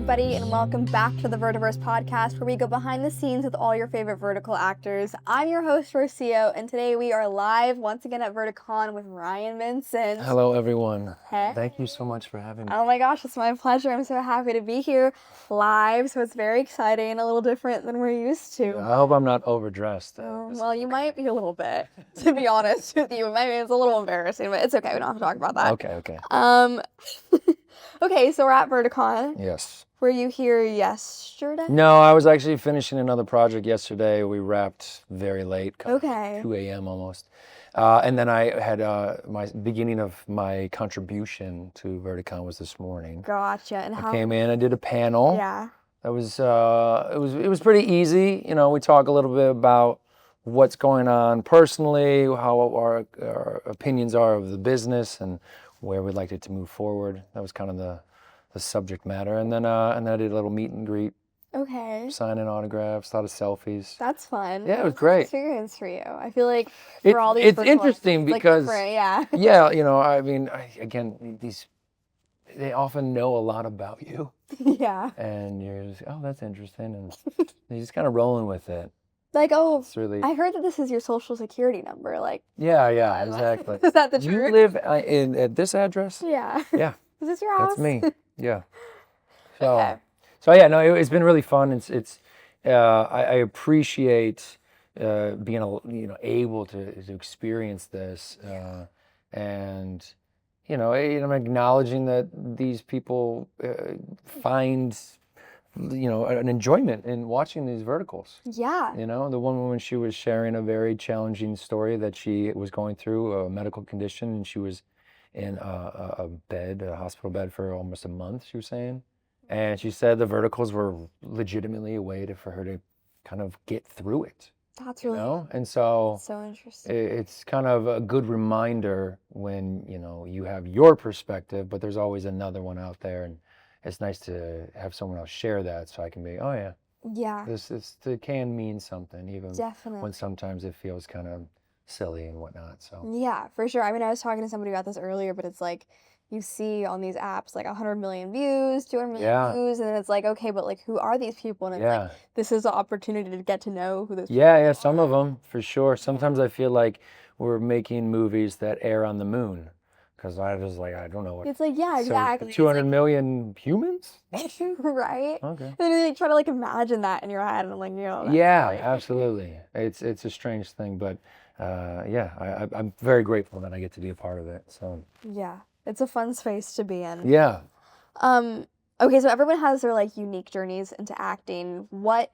everybody, and welcome back to the Vertiverse Podcast, where we go behind the scenes with all your favorite vertical actors. I'm your host, Rocio, and today we are live once again at Verticon with Ryan Vincent. Hello, everyone. Hey. Thank you so much for having me. Oh my gosh, it's my pleasure. I'm so happy to be here live, so it's very exciting and a little different than we're used to. I hope I'm not overdressed. Well, you might be a little bit, to be honest with you. Maybe it's a little embarrassing, but it's okay. We don't have to talk about that. Okay. Okay, so we're at Verticon. Yes. Were you here yesterday? No, I was actually finishing another project yesterday. We wrapped very late. Okay. 2 a.m. almost. And then I had my beginning of my contribution to Verticon was this morning. Gotcha. And I came in, I did a panel. Yeah. That was it was pretty easy. You know, we talk a little bit about what's going on personally, how our opinions are of the business, and where we'd like it to move forward. That was kind of the subject matter. And then I did a little meet and greet. Okay. Signing autographs, a lot of selfies. That's fun. Yeah, it was great. Experience for you. I feel like for all these it's interesting because yeah. Yeah, you know, I mean, again, they often know a lot about you. Yeah. And you're just, oh, that's interesting, and you're just kind of rolling with it. Like, oh, It's really, I heard that this is your social security number. Like, yeah, exactly. Is that the truth? You live at this address? Yeah. Yeah. Is this your house? That's me. Yeah. Okay. So yeah, no, it's been really fun. I appreciate being able to experience this, and I'm acknowledging that these people find an enjoyment in watching these verticals. Yeah. You know, the one woman, she was sharing a very challenging story that she was going through a medical condition, and she was in a hospital bed for almost a month, she was saying. And she said the verticals were legitimately a way for her to kind of get through it. That's really And so interesting. it's kind of a good reminder when, you have your perspective, but there's always another one out there. And it's nice to have someone else share that, so I can be, oh yeah. Yeah. It can mean something, even Definitely. when sometimes it feels kind of silly and whatnot. So Yeah, for sure. I mean, I was talking to somebody about this earlier, but it's like you see on these apps like 100 million views, 200 million views, and then it's like, okay, but like who are these people? And it's like, this is the opportunity to get to know who those people are. Yeah, some of them for sure. Sometimes I feel like we're making movies that air on the moon, because I was like, I don't know what. It's like, yeah, exactly. 200 million humans? Right? Okay. And then they try to like imagine that in your head, and like, Yeah, absolutely. It's a strange thing, but I'm very grateful that I get to be a part of it. So yeah, it's a fun space to be in. Yeah. Okay, so everyone has their like unique journeys into acting. What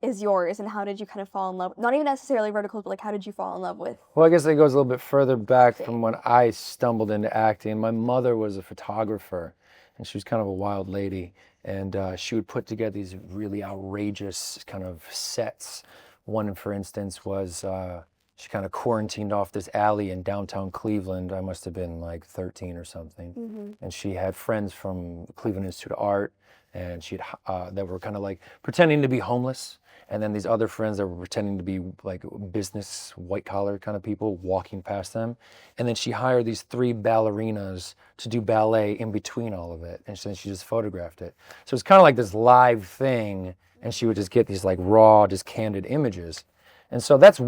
is yours, and how did you kind of fall in love? Not even necessarily verticals, but like, how did you fall in love with? Well, I guess it goes a little bit further back from when I stumbled into acting. My mother was a photographer, and she was kind of a wild lady, and she would put together these really outrageous kind of sets. One, for instance, was she kind of quarantined off this alley in downtown Cleveland. I must have been like 13 or something. Mm-hmm. And she had friends from Cleveland Institute of Art, and that were kind of like pretending to be homeless. And then these other friends that were pretending to be like business, white collar kind of people walking past them. And then she hired these 3 ballerinas to do ballet in between all of it. And then she just photographed it. So it's kind of like this live thing. And she would just get these like raw, just candid images. And so that's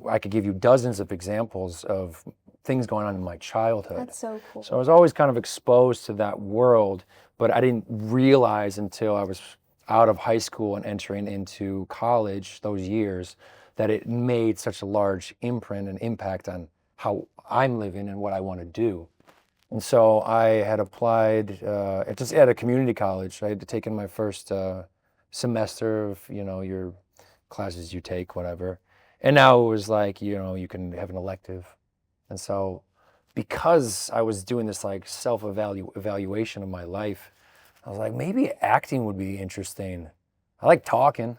I could give you dozens of examples of things going on in my childhood. That's so cool. So I was always kind of exposed to that world, but I didn't realize until I was out of high school and entering into college, those years, that it made such a large imprint and impact on how I'm living and what I want to do. And so I had applied at a community college. I had taken my first semester of, your classes you take, whatever. And now it was like, you can have an elective. And so because I was doing this like self-evaluation of my life, I was like, maybe acting would be interesting. I like talking,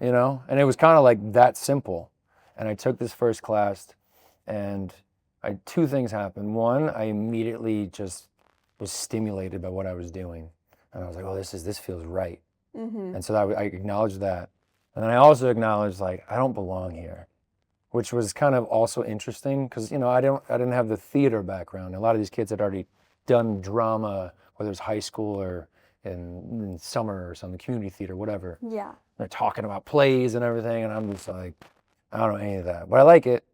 and it was kind of like that simple. And I took this first class, and 2 things happened. One, I immediately just was stimulated by what I was doing. And I was like, oh, this feels right. Mm-hmm. And so I acknowledged that. And then I also acknowledged, like, I don't belong here, which was kind of also interesting because, I didn't have the theater background. A lot of these kids had already done drama, whether it's high school or in summer or something, community theater, whatever. Yeah. They're talking about plays and everything, and I'm just like, I don't know any of that, but I like it.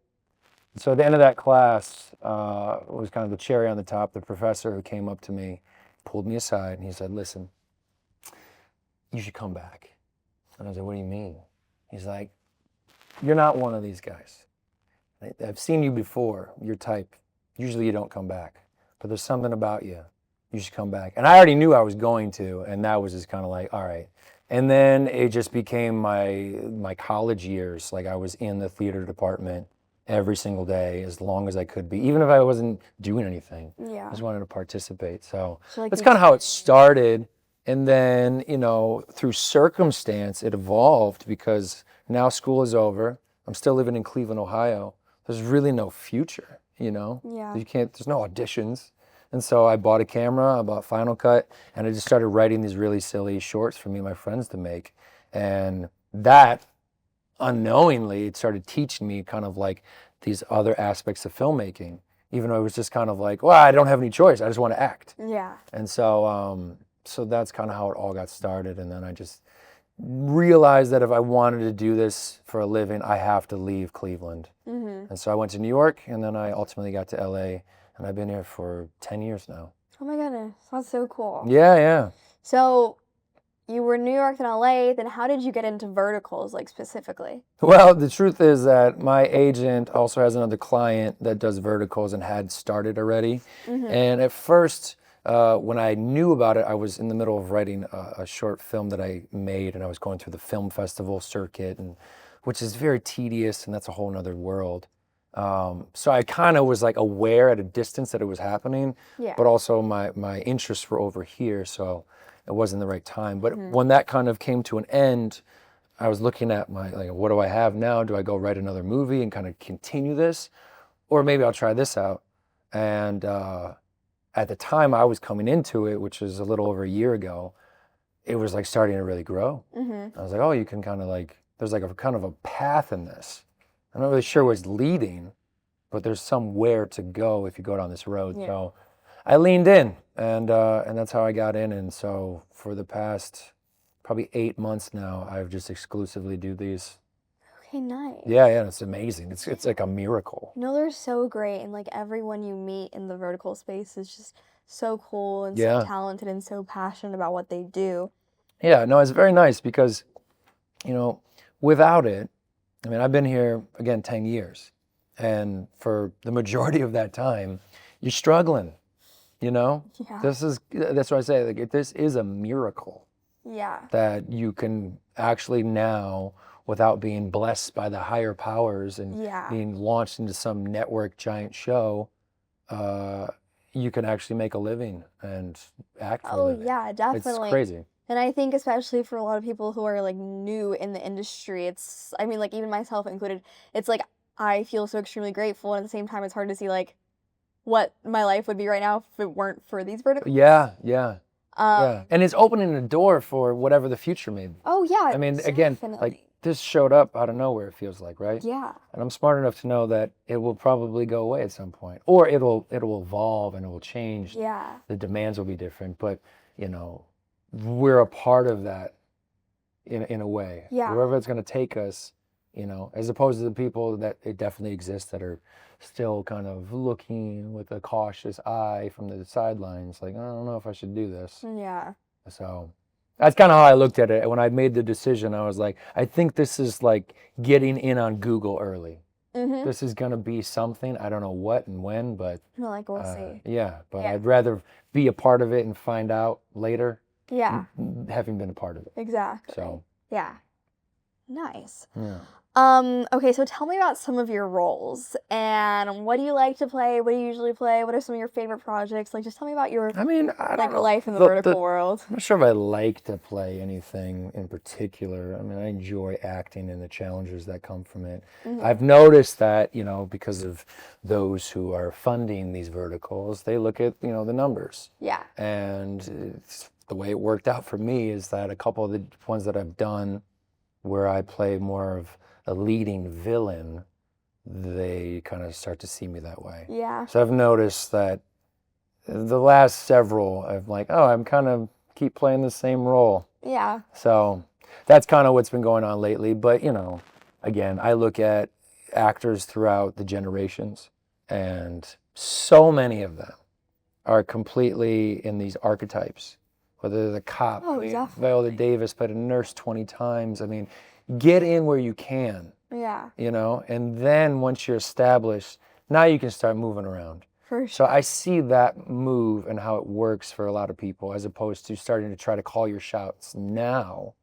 So at the end of that class was kind of the cherry on the top. The professor who came up to me, pulled me aside, and he said, listen, you should come back. And I was like, what do you mean? He's like, you're not one of these guys. I've seen you before, your type. Usually you don't come back, but there's something about you. You should come back. And I already knew I was going to, and that was just kind of like, all right. And then it just became my college years. Like I was in the theater department every single day as long as I could be, even if I wasn't doing anything. Yeah. I just wanted to participate. So like that's kind of how it started. And then, you know, through circumstance, it evolved because now school is over. I'm still living in Cleveland, Ohio. There's really no future, you know? Yeah. There's no auditions. And so I bought a camera, I bought Final Cut, and I just started writing these really silly shorts for me and my friends to make. And that, unknowingly, it started teaching me kind of like these other aspects of filmmaking, even though it was just kind of like, well, I don't have any choice. I just want to act. Yeah. And so, so that's kind of how it all got started. And then I just realized that if I wanted to do this for a living, I have to leave Cleveland. And so I went to New York, and then I ultimately got to LA, and I've been here for 10 years now. Oh my goodness, that's so cool. Yeah, yeah. So you were in New York and LA, then how did you get into verticals, like specifically? Well, the truth is that my agent also has another client that does verticals and had started already. And at first, when I knew about it, I was in the middle of writing a short film that I made, and I was going through the film festival circuit, and which is very tedious, and that's a whole nother world. So I kind of was like aware at a distance that it was happening, but also my interests were over here, so it wasn't the right time. But when that kind of came to an end, I was looking at like, what do I have now? Do I go write another movie and kind of continue this? Or maybe I'll try this out. And at the time I was coming into it, which was a little over a year ago, it was like starting to really grow. I was like, oh, you can kind of like, there's like a kind of a path in this. I'm not really sure where it's leading, but there's somewhere to go if you go down this road. So I leaned in, and that's how I got in. And so for the past probably 8 months now, I've just exclusively do these. Okay, nice. Yeah, it's amazing. It's like a miracle. No, they're so great, and like everyone you meet in the vertical space is just so cool and so talented and so passionate about what they do. Yeah, no, it's very nice because, you know, without it, I mean, I've been here, again, 10 years. And for the majority of that time, you're struggling, you know? Yeah. That's what I say, like, this is a miracle. Yeah. That you can actually now, without being blessed by the higher powers and being launched into some network giant show, you can actually make a living and act for a living. Oh, yeah, definitely. It's crazy. And I think especially for a lot of people who are like new in the industry, I mean, like even myself included, it's like I feel so extremely grateful, and at the same time it's hard to see like what my life would be right now if it weren't for these verticals. Yeah. And it's opening the door for whatever the future may be. Oh yeah. I mean, definitely. again, like this showed up out of nowhere, it feels like, right? Yeah. And I'm smart enough to know that it will probably go away at some point, or it'll evolve and it will change. Yeah. The demands will be different, but you know, we're a part of that in a way. Yeah. Wherever it's going to take us, you know, as opposed to the people that it definitely exists that are still kind of looking with a cautious eye from the sidelines, like, I don't know if I should do this. Yeah. So that's kind of how I looked at it. When I made the decision, I was like, I think this is like getting in on Google early. This is going to be something. I don't know what and when, but like we'll see. Yeah, but I'd rather be a part of it and find out later. Yeah. Having been a part of it. Exactly. So. Yeah. Nice. Yeah. Okay, so tell me about some of your roles, and what do you like to play? What do you usually play? What are some of your favorite projects? Like, just tell me about your I don't know. life in the vertical world. I'm not sure if I like to play anything in particular. I mean, I enjoy acting and the challenges that come from it. I've noticed that, you know, because of those who are funding these verticals, they look at, you know, the numbers. Yeah. And the way it worked out for me is that a couple of the ones that I've done where I play more of a leading villain, they kind of start to see me that way. Yeah. So I've noticed that the last several, I'm like, oh, I'm kind of keep playing the same role. Yeah. So that's kind of what's been going on lately. But, you know, again, I look at actors throughout the generations, and so many of them are completely in these archetypes, whether they're the cop. Oh, Viola Davis played a nurse 20 times. I mean, get in where you can. Yeah. You know, and then once you're established, now you can start moving around. For sure. So I see that move and how it works for a lot of people, as opposed to starting to try to call your shots now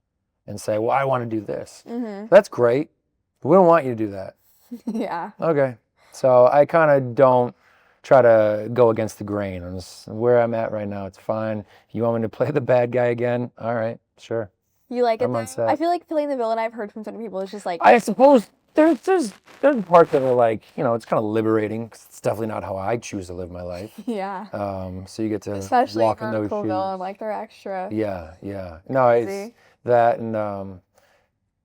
and say, well, I want to do this. Mm-hmm. That's great, but we don't want you to do that. Yeah. Okay. So I kind of don't try to go against the grain. On where I'm at right now, it's fine. You want me to play the bad guy again? All right, sure. You like it I'm though? on set. I feel like playing the villain, I've heard from certain people, it's just like... I suppose there's parts that are like, you know, it's kind of liberating. 'Cause it's definitely not how I choose to live my life. Yeah. So you get to especially walk in those vertical shoes. villain, like they're extra. Yeah. No, it's that, and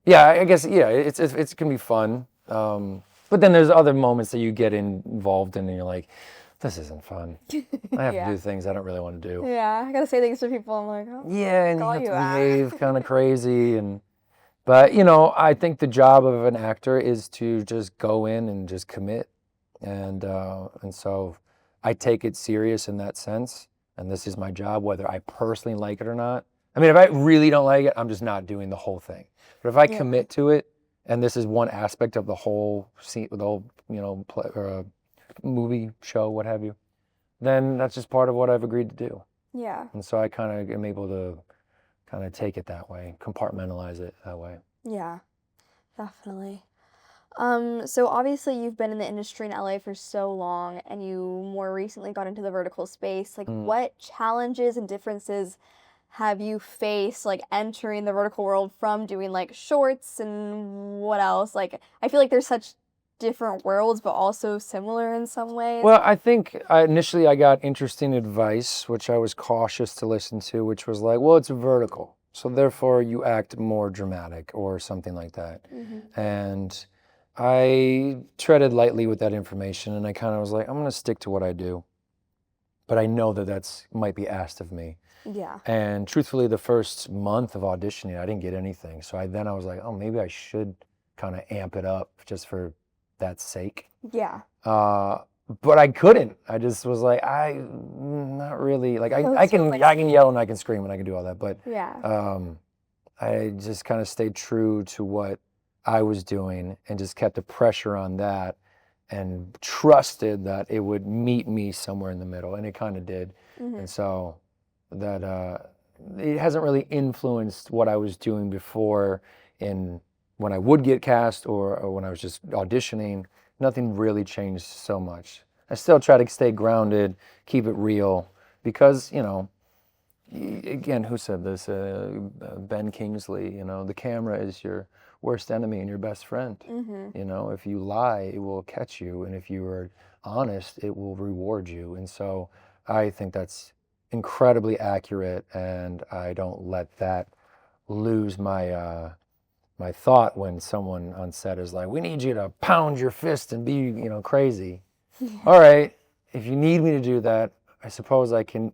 yeah, I guess, yeah, it can be fun. But then there's other moments that you get involved in and you're like, this isn't fun. I have to do things I don't really want to do. Yeah, I gotta say things to people. I'm like, oh, yeah, and you have to behave kind of crazy. But, you know, I think the job of an actor is to just go in and just commit. And so I take it serious in that sense. And this is my job, whether I personally like it or not. I mean, if I really don't like it, I'm just not doing the whole thing. But if I commit to it, and this is one aspect of the whole scene, the whole, you know, play, or movie, show, what have you, then that's just part of what I've agreed to do. Yeah. And so I kind of am able to kind of take it that way, compartmentalize it that way. Yeah, definitely. So obviously you've been in the industry in LA for so long, and you more recently got into the vertical space. Like, what challenges and differences have you faced, like, entering the vertical world from doing, like, shorts, and what else? Like, I feel like there's such different worlds, but also similar in some ways. Well, I think initially I got interesting advice, which I was cautious to listen to, which was like, well, it's vertical, so therefore you act more dramatic or something like that. And I treaded lightly with that information, and I kind of was like, I'm going to stick to what I do. But I know that that's might be asked of me. Yeah. And truthfully, the first month of auditioning, I didn't get anything. So I was like, oh, maybe I should kind of amp it up just for that sake. Yeah. But I couldn't. I just was like, not really. Like I can yell and I can scream and I can do all that. But I just kind of stayed true to what I was doing and just kept the pressure on that and trusted that it would meet me somewhere in the middle, and it kind of did. And so that it hasn't really influenced what I was doing before when I would get cast or when I was just auditioning. Nothing really changed so much. I still try to stay grounded, keep it real, because, you know, again, who said this? Ben Kingsley, you know, the camera is your worst enemy and your best friend. You know, if you lie, it will catch you. And if you are honest, it will reward you. And so I think that's incredibly accurate. And I don't let that lose my my thought when someone on set is like, we need you to pound your fist and be, you know, crazy. All right, if you need me to do that, I suppose I can,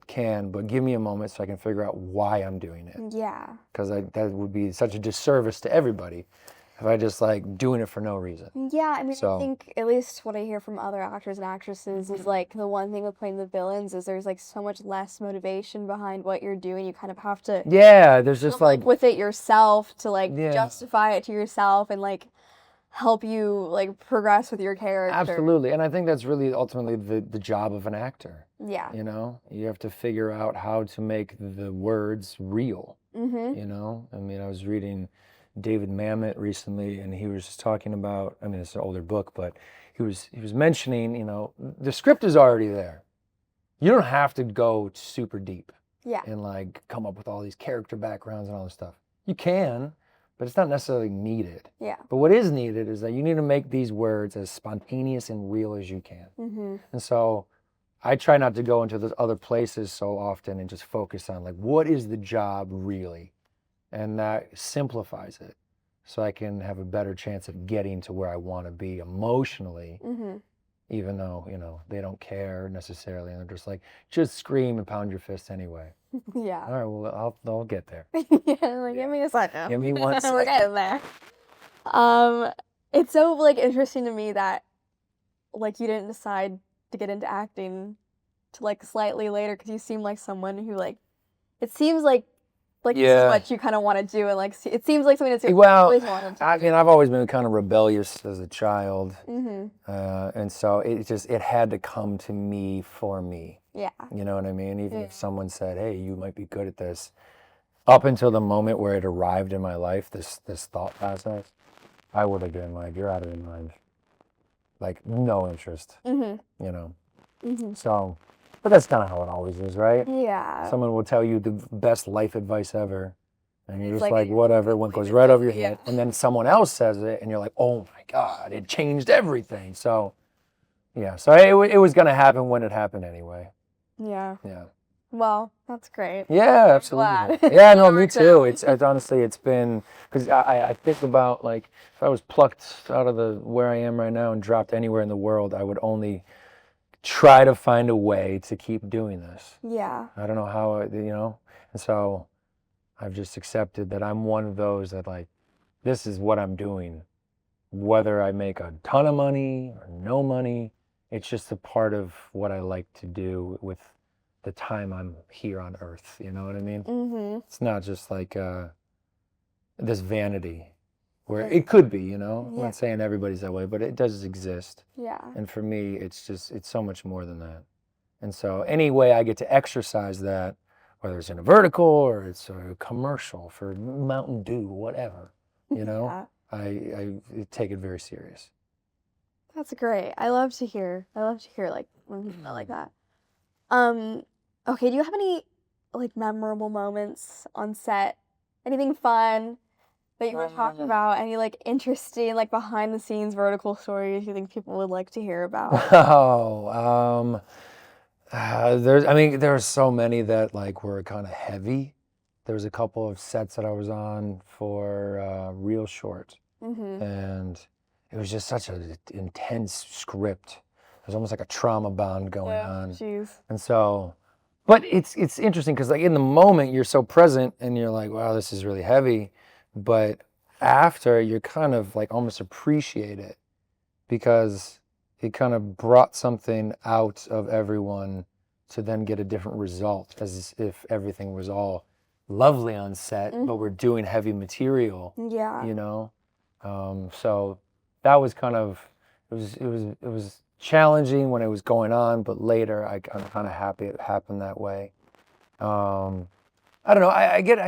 but give me a moment so I can figure out why I'm doing it. Yeah. Because that would be such a disservice to everybody if I just like doing it for no reason. Yeah, I mean, I think at least what I hear from other actors and actresses is like the one thing with playing the villains is there's like so much less motivation behind what you're doing. You kind of have to there's just like with it yourself to like justify it to yourself and like help you like progress with your character. Absolutely. And I think that's really ultimately the job of an actor. Yeah. You know, you have to figure out how to make the words real. You know, I mean, I was reading David Mamet recently, and he was just talking about, I mean, it's an older book, but he was mentioning, you know, the script is already there. You don't have to go super deep and like come up with all these character backgrounds and all this stuff. You can, but it's not necessarily needed. Yeah. But what is needed is that you need to make these words as spontaneous and real as you can. And so I try not to go into those other places so often and just focus on like, what is the job really? And that simplifies it so I can have a better chance of getting to where I want to be emotionally even though, you know, they don't care necessarily. And they're just like, just scream and pound your fist anyway. Yeah. All right, well, I'll get there. Yeah, give me a second. Give me 1 second. We're getting there. It's so, like, interesting to me that, like, you didn't decide to get into acting till, like, slightly later, because you seem like someone who, like, it seems like this is what you kind of want to do, and, like, it seems like something that's always wanted to do. I mean, I've always been kind of rebellious as a child, and so it had to come to me for me. Yeah. You know what I mean? Even if someone said, "Hey, you might be good at this," up until the moment where it arrived in my life, this thought process, I would have been like, "You're out of your mind," like no interest. You know. So, but that's kind of how it always is, right? Yeah. Someone will tell you the best life advice ever, and you're just like whatever, one goes right over your head. And then someone else says it, and you're like, oh my God, it changed everything. So, yeah, so it was going to happen when it happened anyway. Yeah. Yeah. Well, that's great. Yeah, absolutely. Glad. Yeah, no, me too. It's honestly, it's been, because I think about, like, if I was plucked out of where I am right now and dropped anywhere in the world, I would only try to find a way to keep doing this. Yeah. I don't know how, you know, and so I've just accepted that I'm one of those that, like, this is what I'm doing. Whether I make a ton of money or no money, it's just a part of what I like to do with the time I'm here on Earth. You know what I mean? It's not just like this vanity where it could be, you know. I'm not saying everybody's that way, but it does exist. Yeah. And for me, it's so much more than that. And so any way I get to exercise that, whether it's in a vertical or it's a commercial for Mountain Dew, whatever, you know, I take it very serious. That's great. I love to hear like when people are like that. Okay, do you have any like memorable moments on set? Anything fun that you were talking about? Any like interesting like behind the scenes vertical stories you think people would like to hear about? There are so many that like were kind of heavy. There was a couple of sets that I was on for Real Short, and it was just such an intense script. There's almost like a trauma bond going on. Jeez. And so, but it's interesting because like in the moment you're so present and you're like, wow, this is really heavy. But after you kind of like almost appreciate it because it kind of brought something out of everyone to then get a different result, as if everything was all lovely on set, but we're doing heavy material. Yeah. You know? So that was kind of, it was challenging when it was going on, but later I'm kind of happy it happened that way. I don't know. I get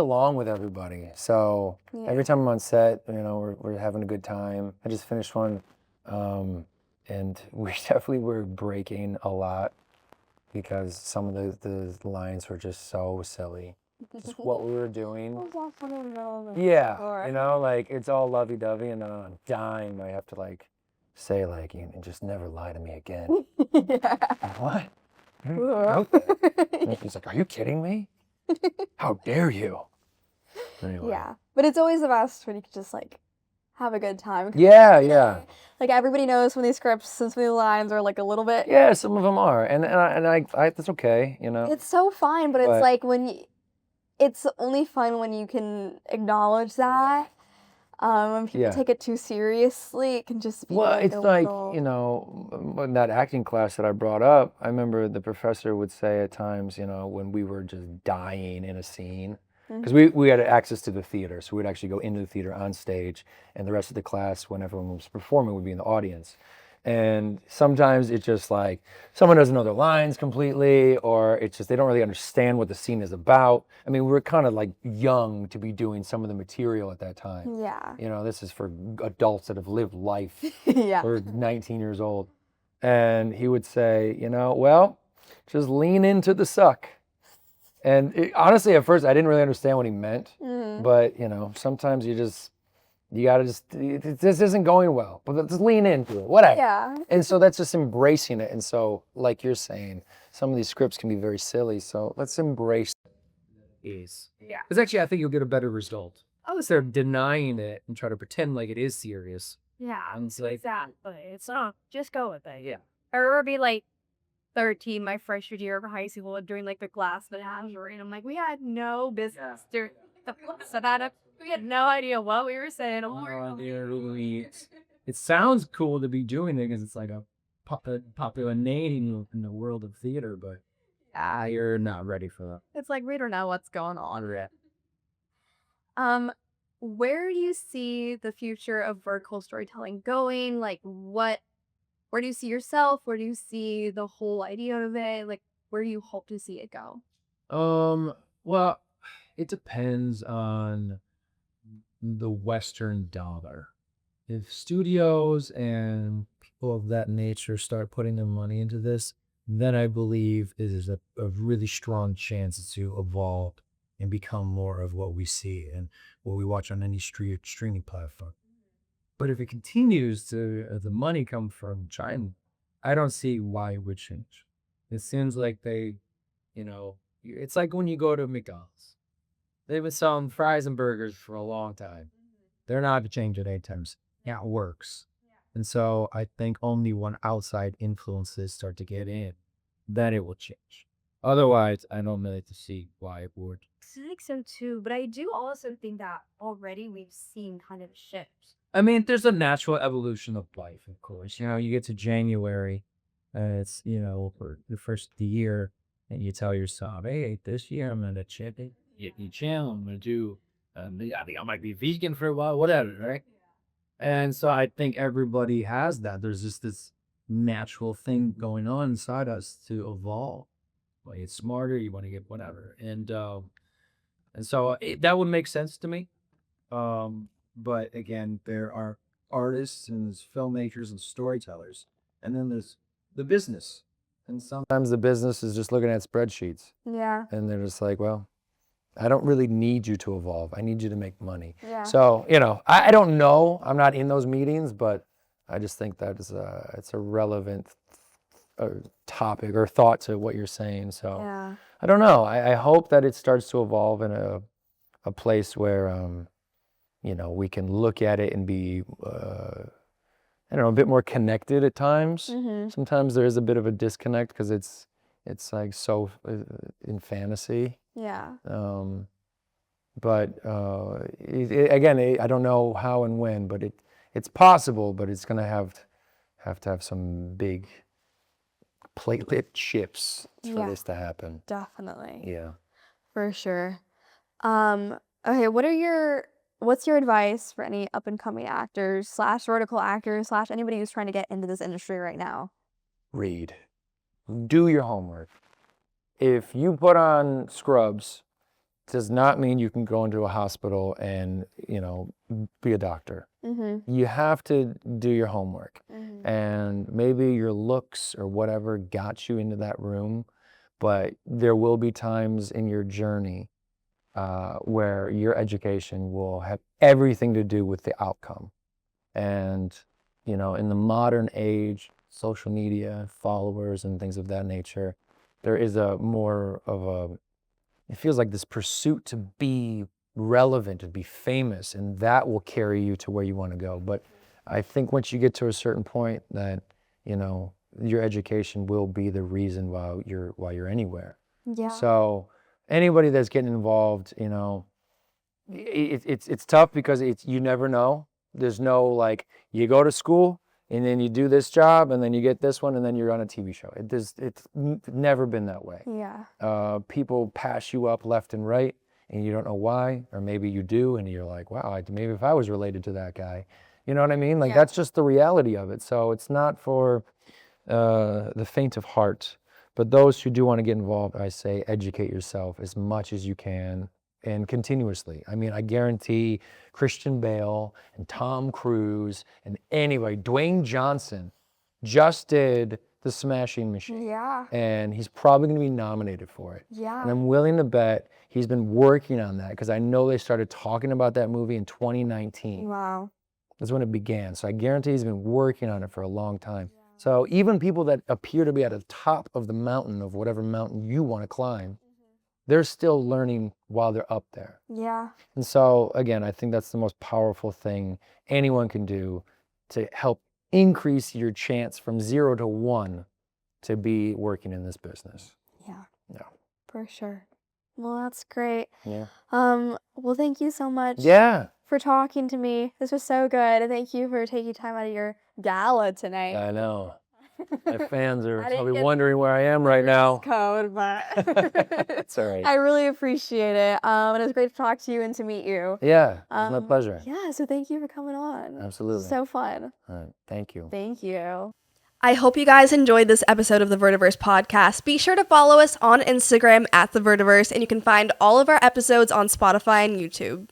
along with everybody. So every time I'm on set, you know, we're having a good time. I just finished one, and we definitely were breaking a lot because some of the lines were just so silly. Just what we were doing. Yeah, you know, like it's all lovey-dovey, and then on a dime, I have to like say like, you know, just never lie to me again. What? Okay. And he's like, are you kidding me? How dare you? Anyway. Yeah, but it's always the best when you can just like have a good time. Yeah. Like everybody knows when these scripts and some of the lines are like a little bit. Yeah, some of them are, and I that's okay, you know. It's so fine, but it's like it's only fun when you can acknowledge that. When people take it too seriously, it can just be it's like, you know, in that acting class that I brought up, I remember the professor would say at times, you know, when we were just dying in a scene, because we had access to the theater, so we'd actually go into the theater on stage, and the rest of the class, when everyone was performing, would be in the audience. And sometimes it's just like someone doesn't know their lines completely, or it's just they don't really understand what the scene is about. I mean, we're kind of like young to be doing some of the material at that time. Yeah. You know, this is for adults that have lived life. Yeah. We're 19 years old. And he would say, you know, well, just lean into the suck. And honestly, at first, I didn't really understand what he meant. But, you know, sometimes you gotta this isn't going well, but let's lean into it, whatever. Yeah. And so that's just embracing it. And so, like you're saying, some of these scripts can be very silly, so let's embrace it. Because actually, I think you'll get a better result. Unless they're denying it and try to pretend like it is serious. Yeah, And it's like, exactly. It's not, just go with it. yeah. I remember being like 13, my freshman year of high school, during like the glass menagerie, and I'm like, we had no business during the Savannah. We had no idea what we were saying. It sounds cool to be doing it because it's like a popular name in the world of theater, but you're not ready for that. It's like we don't know what's going on. Yeah. Where do you see the future of vertical storytelling going? Like, where do you see yourself? Where do you see the whole idea of it? Like, where do you hope to see it go? Well, it depends on the Western dollar. If studios and people of that nature start putting their money into this, then I believe it is a really strong chance to evolve and become more of what we see and what we watch on any streaming platform. But if it continues to the money come from China, I don't see why it would change. It seems like it's like when you go to McDonald's. They've been selling fries and burgers for a long time. They're not to change it anytime soon. Yeah, it works. And so I think only when outside influences start to get in, then it will change. Otherwise, I don't really see why it would. I think so too, but I do also think that already we've seen kind of a shift. I mean, there's a natural evolution of life, of course. You get to January, it's, for the first of the year, and you tell yourself, hey, this year I'm going to chill. I'm going to do, I think I might be vegan for a while, whatever, right? And so I think everybody has that. There's just this natural thing going on inside us to evolve. You want to get smarter, you want to get whatever. And so that would make sense to me. But again, there are artists and there's filmmakers and storytellers. And then there's the business. And sometimes the business is just looking at spreadsheets. Yeah. And they're just like, well, I don't really need you to evolve. I need you to make money. Yeah. So, I don't know. I'm not in those meetings, but I just think that it's a relevant topic or thought to what you're saying. So Yeah. I don't know. I hope that it starts to evolve in a place where, we can look at it and be, a bit more connected at times. Mm-hmm. Sometimes there is a bit of a disconnect because it's like so in fantasy. Yeah. But again, I don't know how and when, but it's possible, but it's going to have to have some big platelet shifts for this to happen. Definitely. Yeah. For sure. Okay, what's your advice for any up and coming actors / vertical actors / anybody who's trying to get into this industry right now? Read. Do your homework. If you put on Scrubs, does not mean you can go into a hospital and, be a doctor. Mm-hmm. You have to do your homework. Mm-hmm. And maybe your looks or whatever got you into that room, but there will be times in your journey where your education will have everything to do with the outcome. And, in the modern age, social media, followers, and things of that nature, there is it feels like this pursuit to be relevant, to be famous, and that will carry you to where you want to go. But I think once you get to a certain point that, your education will be the reason why you're anywhere. Yeah. So anybody that's getting involved, it's tough because you never know. There's no like, you go to school and then you do this job and then you get this one and then you're on a TV show. It's never been that way. Yeah. People pass you up left and right and you don't know why, or maybe you do and you're like, wow, maybe if I was related to that guy, you know what I mean? Like that's just the reality of it. So it's not for the faint of heart, but those who do want to get involved, I say educate yourself as much as you can and continuously. I mean, I guarantee Christian Bale and Tom Cruise and anybody, Dwayne Johnson just did The Smashing Machine. Yeah. And he's probably going to be nominated for it. Yeah. And I'm willing to bet he's been working on that because I know they started talking about that movie in 2019. Wow. That's when it began. So I guarantee he's been working on it for a long time. Yeah. So even people that appear to be at the top of the mountain of whatever mountain you want to climb, they're still learning while they're up there. Yeah. And so, again, I think that's the most powerful thing anyone can do to help increase your chance from 0 to 1 to be working in this business. Yeah. Yeah. For sure. Well, that's great. Yeah. Well, thank you so much. Yeah. For talking to me. This was so good. And thank you for taking time out of your gala tonight. I know. My fans are I didn't probably get wondering where I am right now. Code, but It's all right. I really appreciate it. And it was great to talk to you and to meet you. Yeah, it was my pleasure. Yeah, so thank you for coming on. Absolutely. So fun. All right, thank you. Thank you. I hope you guys enjoyed this episode of the Vertiverse Podcast. Be sure to follow us on Instagram at the Vertiverse, and you can find all of our episodes on Spotify and YouTube.